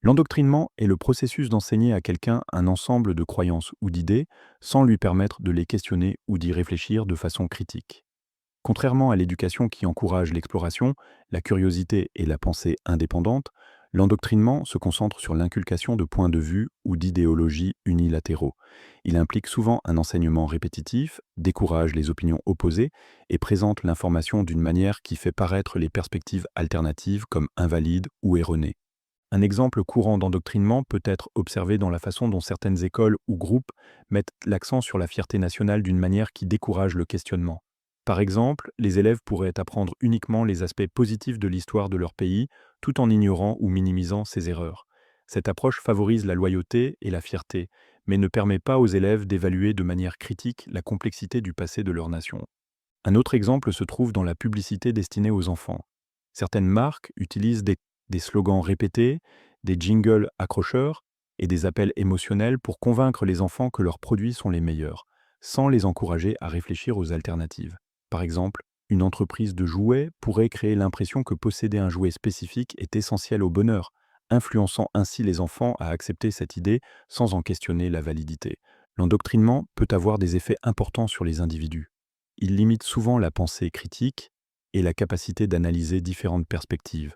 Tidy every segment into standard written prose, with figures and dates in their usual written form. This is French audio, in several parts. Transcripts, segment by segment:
L'endoctrinement est le processus d'enseigner à quelqu'un un ensemble de croyances ou d'idées sans lui permettre de les questionner ou d'y réfléchir de façon critique. Contrairement à l'éducation qui encourage l'exploration, la curiosité et la pensée indépendante, l'endoctrinement se concentre sur l'inculcation de points de vue ou d'idéologies unilatéraux. Il implique souvent un enseignement répétitif, décourage les opinions opposées et présente l'information d'une manière qui fait paraître les perspectives alternatives comme invalides ou erronées. Un exemple courant d'endoctrinement peut être observé dans la façon dont certaines écoles ou groupes mettent l'accent sur la fierté nationale d'une manière qui décourage le questionnement. Par exemple, les élèves pourraient apprendre uniquement les aspects positifs de l'histoire de leur pays, tout en ignorant ou minimisant ses erreurs. Cette approche favorise la loyauté et la fierté, mais ne permet pas aux élèves d'évaluer de manière critique la complexité du passé de leur nation. Un autre exemple se trouve dans la publicité destinée aux enfants. Certaines marques utilisent des slogans répétés, des jingles accrocheurs et des appels émotionnels pour convaincre les enfants que leurs produits sont les meilleurs, sans les encourager à réfléchir aux alternatives. Par exemple, une entreprise de jouets pourrait créer l'impression que posséder un jouet spécifique est essentiel au bonheur, influençant ainsi les enfants à accepter cette idée sans en questionner la validité. L'endoctrinement peut avoir des effets importants sur les individus. Il limite souvent la pensée critique et la capacité d'analyser différentes perspectives.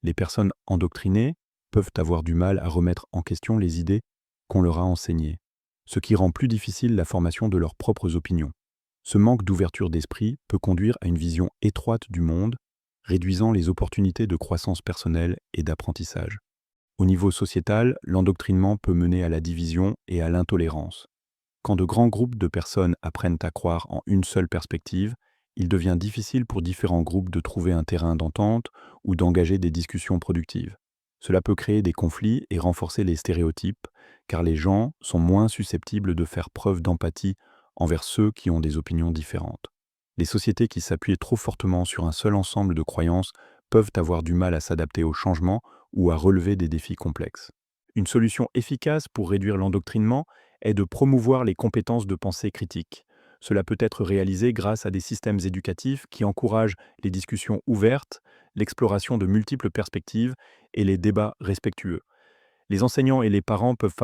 Les personnes endoctrinées peuvent avoir du mal à remettre en question les idées qu'on leur a enseignées, ce qui rend plus difficile la formation de leurs propres opinions. Ce manque d'ouverture d'esprit peut conduire à une vision étroite du monde, réduisant les opportunités de croissance personnelle et d'apprentissage. Au niveau sociétal, l'endoctrinement peut mener à la division et à l'intolérance. Quand de grands groupes de personnes apprennent à croire en une seule perspective, il devient difficile pour différents groupes de trouver un terrain d'entente ou d'engager des discussions productives. Cela peut créer des conflits et renforcer les stéréotypes, car les gens sont moins susceptibles de faire preuve d'empathie envers ceux qui ont des opinions différentes. Les sociétés qui s'appuient trop fortement sur un seul ensemble de croyances peuvent avoir du mal à s'adapter au changement ou à relever des défis complexes. Une solution efficace pour réduire l'endoctrinement est de promouvoir les compétences de pensée critique. Cela peut être réalisé grâce à des systèmes éducatifs qui encouragent les discussions ouvertes, l'exploration de multiples perspectives et les débats respectueux. Les enseignants et les parents peuvent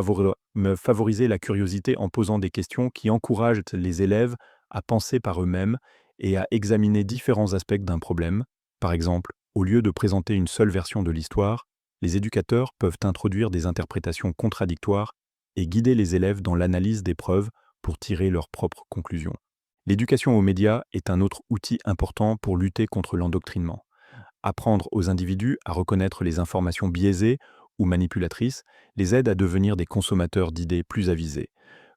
favoriser la curiosité en posant des questions qui encouragent les élèves à penser par eux-mêmes et à examiner différents aspects d'un problème. Par exemple, au lieu de présenter une seule version de l'histoire, les éducateurs peuvent introduire des interprétations contradictoires et guider les élèves dans l'analyse des preuves pour tirer leurs propres conclusions. L'éducation aux médias est un autre outil important pour lutter contre l'endoctrinement. Apprendre aux individus à reconnaître les informations biaisées ou manipulatrices les aide à devenir des consommateurs d'idées plus avisés.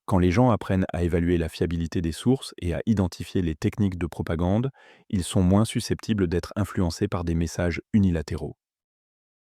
Quand les gens apprennent à évaluer la fiabilité des sources et à identifier les techniques de propagande, ils sont moins susceptibles d'être influencés par des messages unilatéraux.